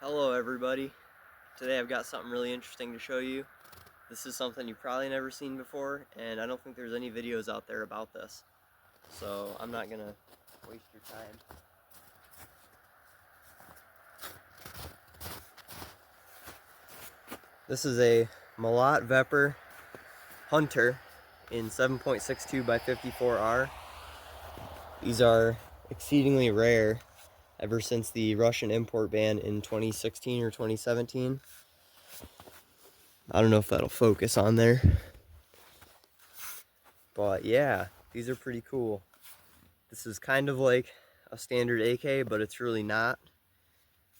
Hello everybody. Today I've got something really interesting to show you. This is something you've probably never seen before, and I don't think there's any videos out there about this. So I'm not gonna waste your time. This is a Molot Vepr Hunter in 7.62 by 54R. These are exceedingly rare ever since the Russian import ban in 2016 or 2017. I don't know if that'll focus on there. But yeah, these are pretty cool. This is kind of like a standard AK, but it's really not.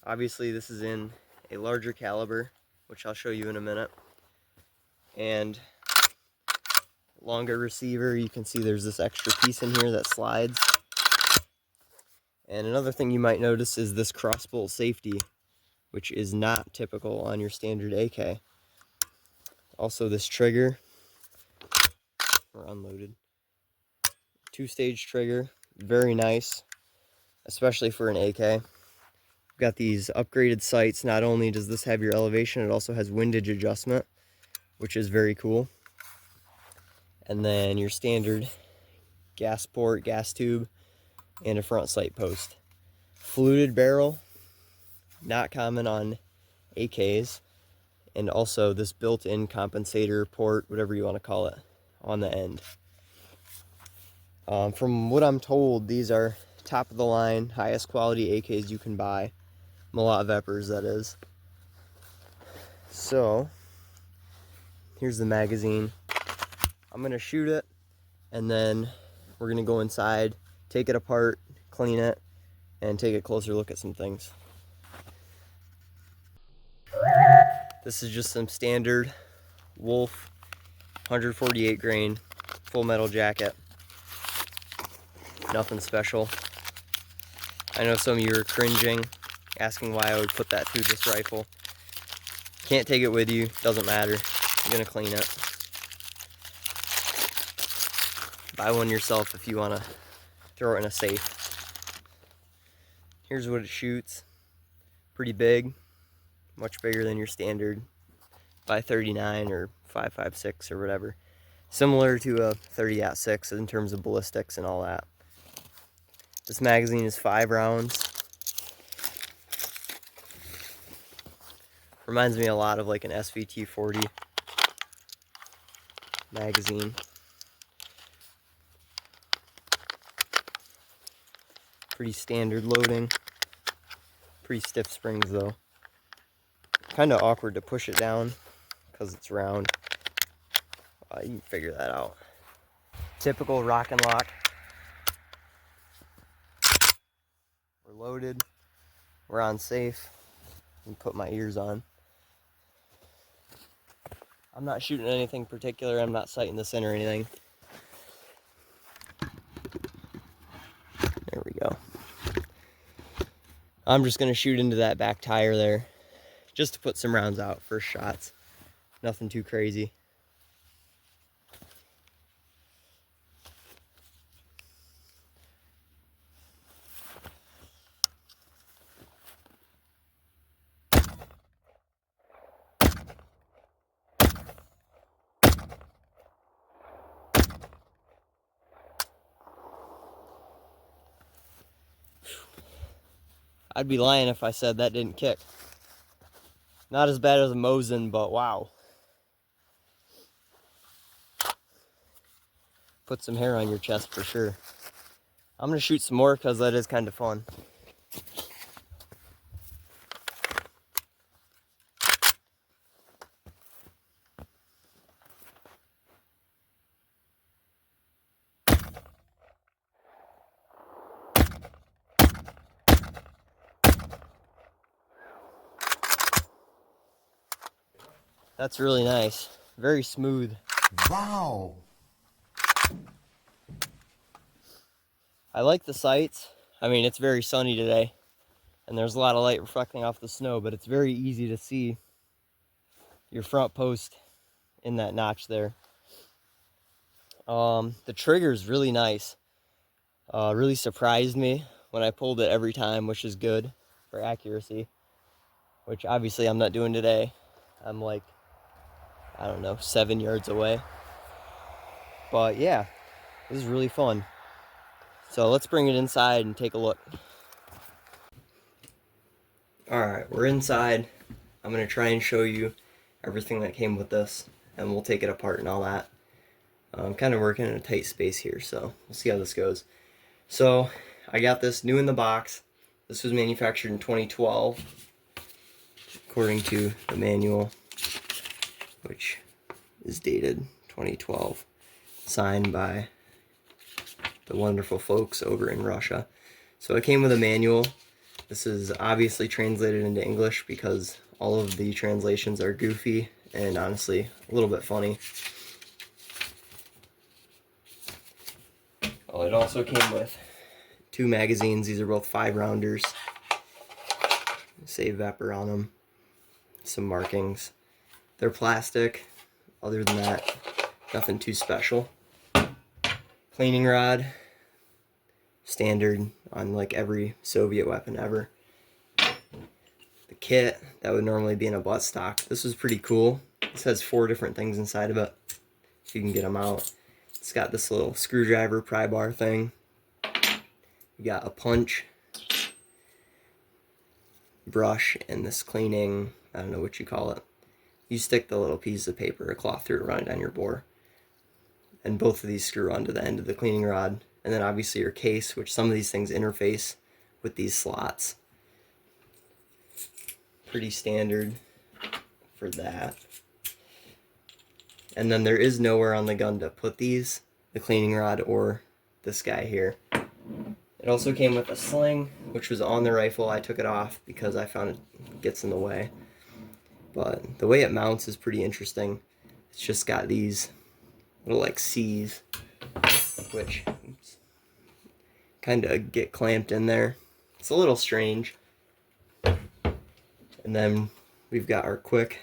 Obviously this is in a larger caliber, which I'll show you in a minute. And longer receiver, you can see there's this extra piece in here that slides. And another thing you might notice is this crossbolt safety, which is not typical on your standard AK. Also this trigger, or unloaded, two-stage trigger, very nice, especially for an AK. We've got these upgraded sights. Not only does this have your elevation, it also has windage adjustment, which is very cool. And then your standard gas port, gas tube, and a front sight post. Fluted barrel, not common on AKs, and also this built-in compensator port, whatever you want to call it, on the end. From what I'm told, these are top of the line, highest quality AKs you can buy. Molot Veprs, that is. So, here's the magazine. I'm gonna shoot it, and then we're gonna go inside, take it apart, clean it, and take a closer look at some things. This is just some standard Wolf 148 grain full metal jacket. Nothing special. I know some of you are cringing, asking why I would put that through this rifle. Can't take it with you, doesn't matter. You're gonna clean it. Buy one yourself if you wanna throw it in a safe. Here's what it shoots. Pretty big, much bigger than your standard 539 or 5.56 or whatever. Similar to a 30-06 in terms of ballistics and all that. This magazine is 5 rounds. Reminds me a lot of like an SVT 40 magazine. Pretty standard loading. Pretty stiff springs though. Kind of awkward to push it down because it's round. You can figure that out. Typical rock and lock. We're loaded. We're on safe. And put my ears on. I'm not shooting anything particular. I'm not sighting this in or anything. There we go. I'm just going to shoot into that back tire there, just to put some rounds out, first shots. Nothing too crazy. I'd be lying if I said that didn't kick. Not as bad as a Mosin, but wow. Put some hair on your chest for sure. I'm gonna shoot some more because that is kind of fun. That's really nice. Very smooth. Wow. I like the sights. I mean, it's very sunny today, and there's a lot of light reflecting off the snow, but it's very easy to see your front post in that notch there. The trigger is really nice. Really surprised me when I pulled it every time, which is good for accuracy. which obviously I'm not doing today. I'm like, I don't know, 7 yards away. But yeah, this is really fun. So let's bring it inside and take a look. Alright, we're inside. I'm going to try and show you everything that came with this, and we'll take it apart and all that. I'm kind of working in a tight space here, so we'll see how this goes. So I got this new in the box. This was manufactured in 2012, according to the manual, which is dated 2012, signed by the wonderful folks over in Russia. So it came with a manual. This is obviously translated into English because all of the translations are goofy and honestly a little bit funny. Well, it also came with 2 magazines. These are both 5-rounders. Say Vepr on them. Some markings. They're plastic. Other than that, nothing too special. Cleaning rod. Standard on like every Soviet weapon ever. The kit that would normally be in a buttstock. This was pretty cool. This has 4 different things inside of it, if you can get them out. It's got this little screwdriver pry bar thing. You got a punch, brush, and this cleaning, I don't know what you call it. You stick the little piece of paper or cloth through it, run it down your bore. And both of these screw onto the end of the cleaning rod. And then obviously your case, which some of these things interface with these slots. Pretty standard for that. And then there is nowhere on the gun to put these, the cleaning rod or this guy here. It also came with a sling, which was on the rifle. I took it off because I found it gets in the way. But the way it mounts is pretty interesting. It's just got these little like C's, which kind of get clamped in there. It's a little strange. And then we've got our quick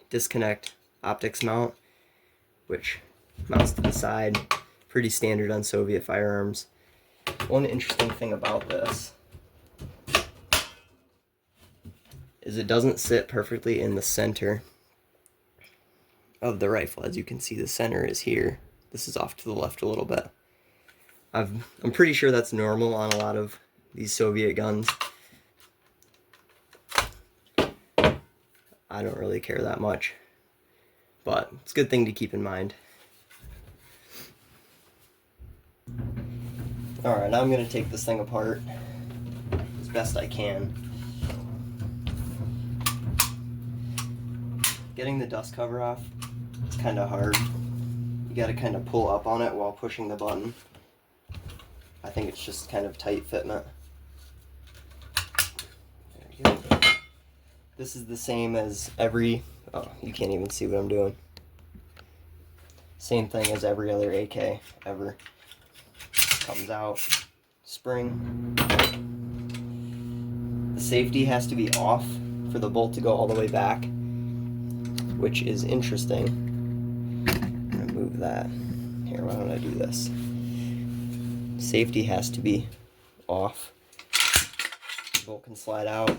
disconnect optics mount, which mounts to the side. Pretty standard on Soviet firearms. One interesting thing about this is it doesn't sit perfectly in the center of the rifle. As you can see, the center is here. This is off to the left a little bit. I'm pretty sure that's normal on a lot of these Soviet guns. I don't really care that much, but it's a good thing to keep in mind. Alright, now I'm going to take this thing apart as best I can. Getting the dust cover off is kind of hard. You got to kind of pull up on it while pushing the button. I think it's just kind of tight fitment. There you go. This is the same as every, oh, you can't even see what I'm doing. Same thing as every other AK ever. Comes out, spring. The safety has to be off for the bolt to go all the way back, which is interesting. I'm gonna move that. Here, why don't I do this? Safety has to be off. The bolt can slide out.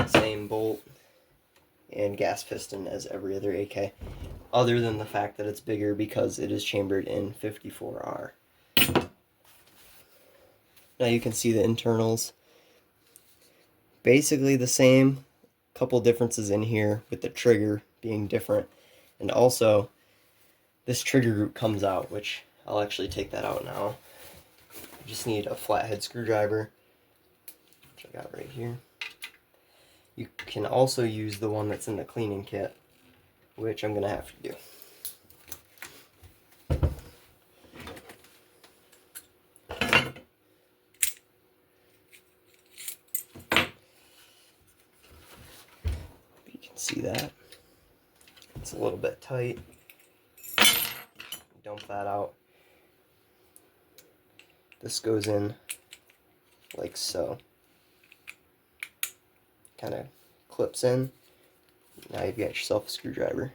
Same bolt and gas piston as every other AK, other than the fact that it's bigger because it is chambered in 54R. Now you can see the internals. Basically the same, couple differences in here with the trigger being different, and also this trigger group comes out, which I'll actually take that out now. I just need a flathead screwdriver, which I got right here. You can also use the one that's in the cleaning kit, which I'm going to have to do. You can see that. It's a little bit tight. Dump that out. This goes in like so. Kind of clips in. Now you've got yourself a screwdriver.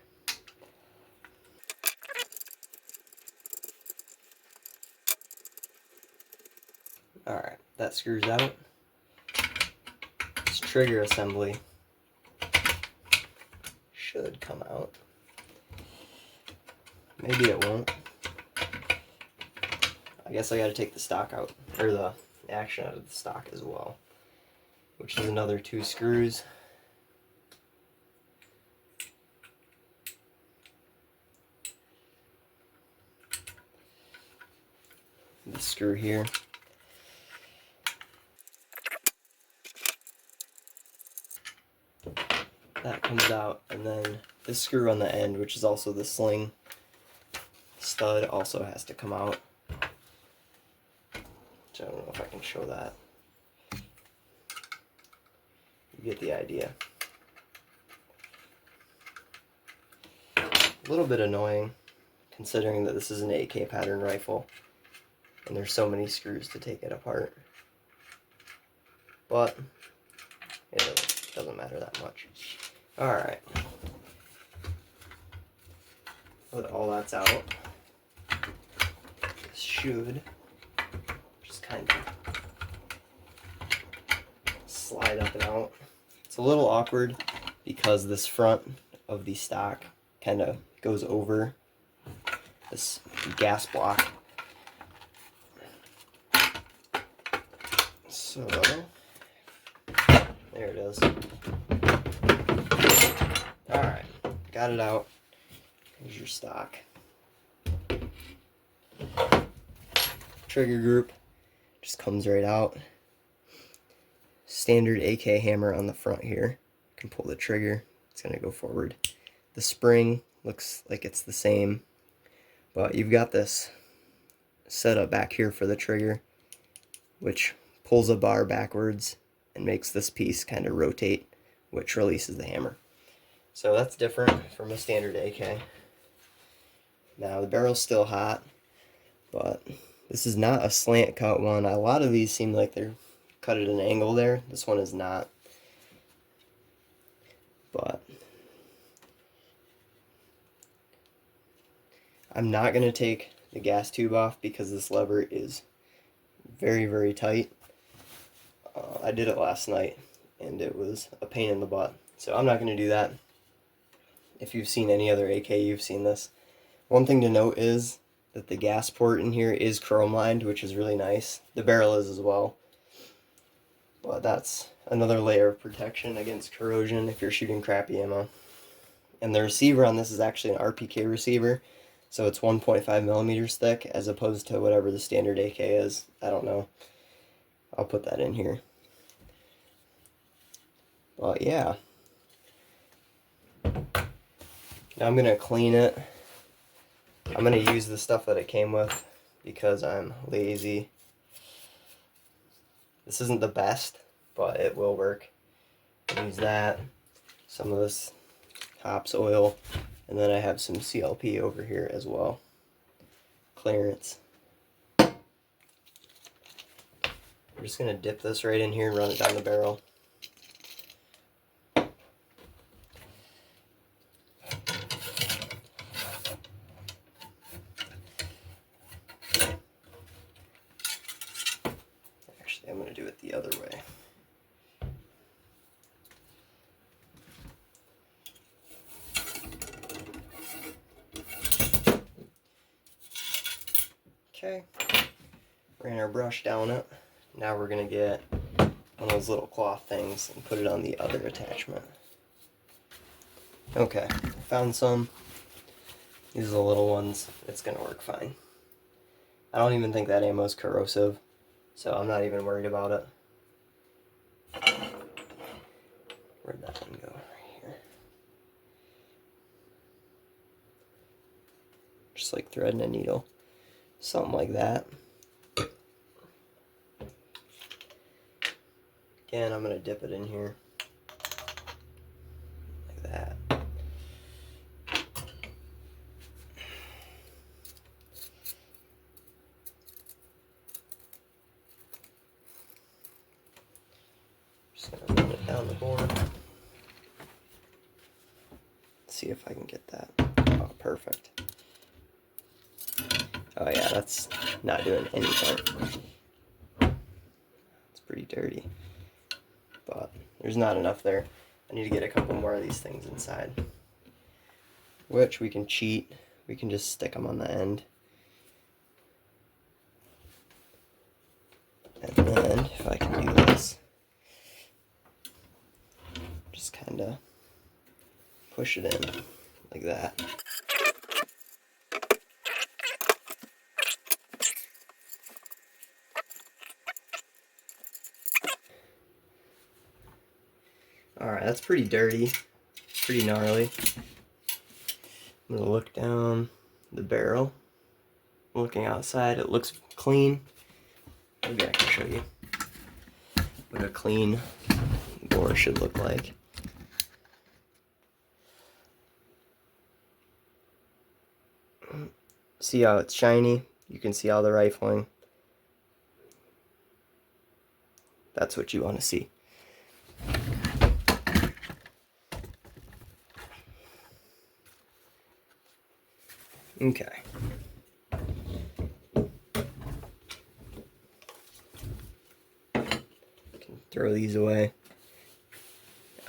Alright, that screws out. trigger assembly should come out. Maybe it won't. I guess I gotta take the stock out, or the action out of the stock as well, which is another 2 screws. The screw here. That comes out, and then this screw on the end, which is also the sling stud, also has to come out. Which I don't know if I can show that. You get the idea. A little bit annoying, considering that this is an AK pattern rifle, and there's so many screws to take it apart. But it doesn't matter that much. Alright. But all that's out. This should just kind of slide up and out. It's a little awkward because this front of the stock kind of goes over this gas block. So, there it is. Alright, got it out. Here's your stock. Trigger group just comes right out. Standard AK hammer on the front here. You can pull the trigger, it's going to go forward. The spring looks like it's the same, but you've got this setup back here for the trigger, which pulls a bar backwards and makes this piece kind of rotate, which releases the hammer. So that's different from a standard AK. Now the barrel's still hot, but this is not a slant cut one. A lot of these seem like they're cut at an angle there. This one is not. But I'm not going to take the gas tube off because this lever is very, very tight. I did it last night and it was a pain in the butt. So I'm not going to do that. If you've seen any other AK, you've seen this. One thing to note is that the gas port in here is chrome lined, which is really nice. The barrel is as well. But that's another layer of protection against corrosion if you're shooting crappy ammo. And the receiver on this is actually an RPK receiver, so it's 1.5 millimeters thick as opposed to whatever the standard AK is. I don't know. I'll put that in here. But yeah. Now I'm going to clean it. I'm going to use the stuff that it came with because I'm lazy. This isn't the best, but it will work. Use that, some of this Hops oil, and then I have some CLP over here as well. Clearance. I'm just going to dip this right in here and run it down the barrel. Actually, I'm going to do it the other way. Okay, ran our brush down it. Now we're going to get one of those little cloth things and put it on the other attachment. Okay, found some. These are the little ones. It's going to work fine. I don't even think that ammo is corrosive, so I'm not even worried about it. Where'd that one go? Right here. Just like threading a needle. Something like that. Again, I'm going to dip it in here. Like that. Just going to run it down the board. See if I can get that. Oh, perfect. Oh yeah, that's not doing anything. It's pretty dirty, but There's not enough there. I need to get a couple more of these things inside. Which we can cheat. We can just stick them on the end. And then, if I can do this, just kind of push it in like that. Alright, that's pretty dirty, pretty gnarly. I'm going to look down the barrel. Looking outside, it looks clean. Maybe I can show you what a clean bore should look like. See how it's shiny? You can see all the rifling. That's what you want to see. Okay. Can throw these away.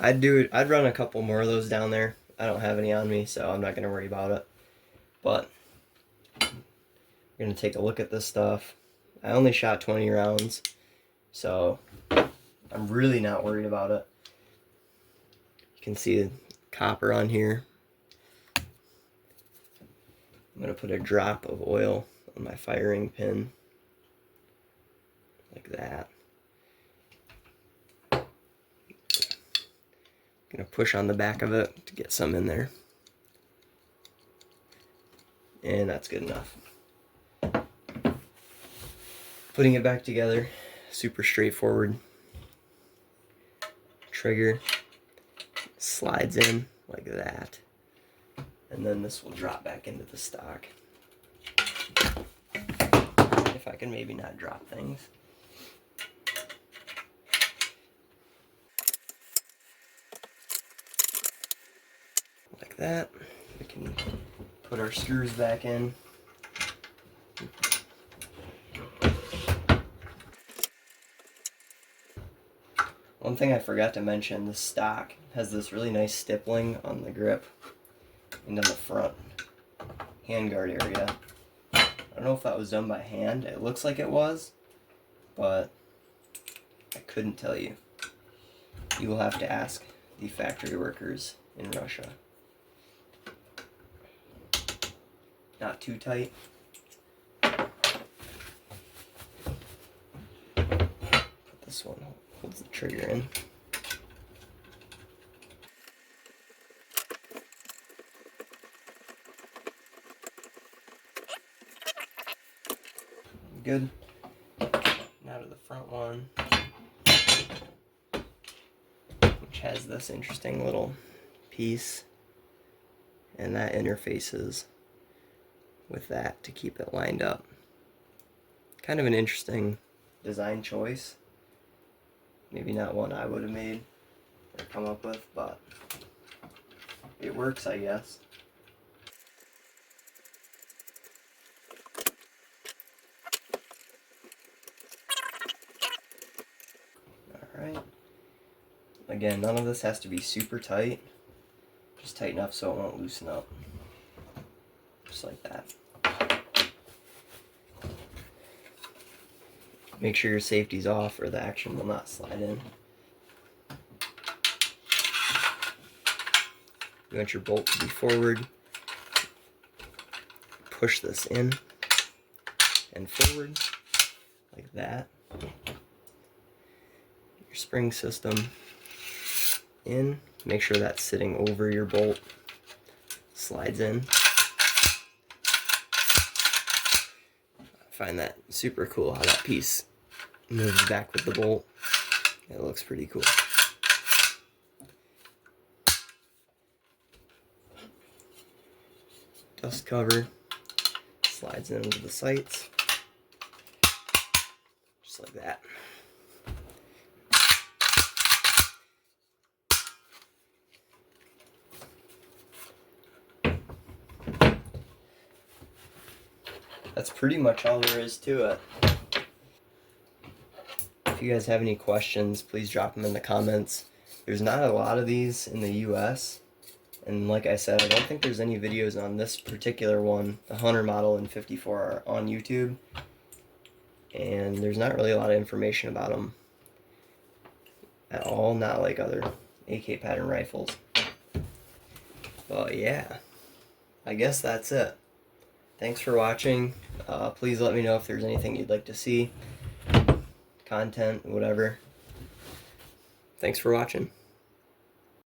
I'd run a couple more of those down there. I don't have any on me, so I'm not going to worry about it. But we're going to take a look at this stuff. I only shot 20 rounds, so I'm really not worried about it. You can see the copper on here. I'm going to put a drop of oil on my firing pin, like that. I'm going to push on the back of it to get some in there. And that's good enough. Putting it back together, super straightforward. Trigger slides in like that. And then this will drop back into the stock. If I can maybe not drop things. Like that. We can put our screws back in. One thing I forgot to mention, the stock has this really nice stippling on the grip and on the front handguard area. I don't know if that was done by hand. It looks like it was, but I couldn't tell you. You will have to ask the factory workers in Russia. Not too tight. Put this one, holds the trigger in. Good. Now to the front one, which has this interesting little piece, and that interfaces with that to keep it lined up. Kind of an interesting design choice. Maybe not one I would have made or come up with, but it works, I guess. Alright. Again, none of this has to be super tight. Just tight enough so it won't loosen up. Just like that. Make sure your safety's off or the action will not slide in. You want your bolt to be forward. Push this in and forward like that. Your spring system in. Make sure that's sitting over your bolt. Slides in. I find that super cool how that piece moves back with the bolt. It looks pretty cool. Dust cover slides into the sights, just like that. That's pretty much all there is to it. If you guys have any questions, please drop them in the comments. There's not a lot of these in the US, and like I said, I don't think there's any videos on this particular one, the Hunter model in 54, are on YouTube, and there's not really a lot of information about them at all, not like other AK pattern rifles. But yeah, I guess that's it. Thanks for watching. Please let me know if there's anything you'd like to see, content, whatever. Thanks for watching.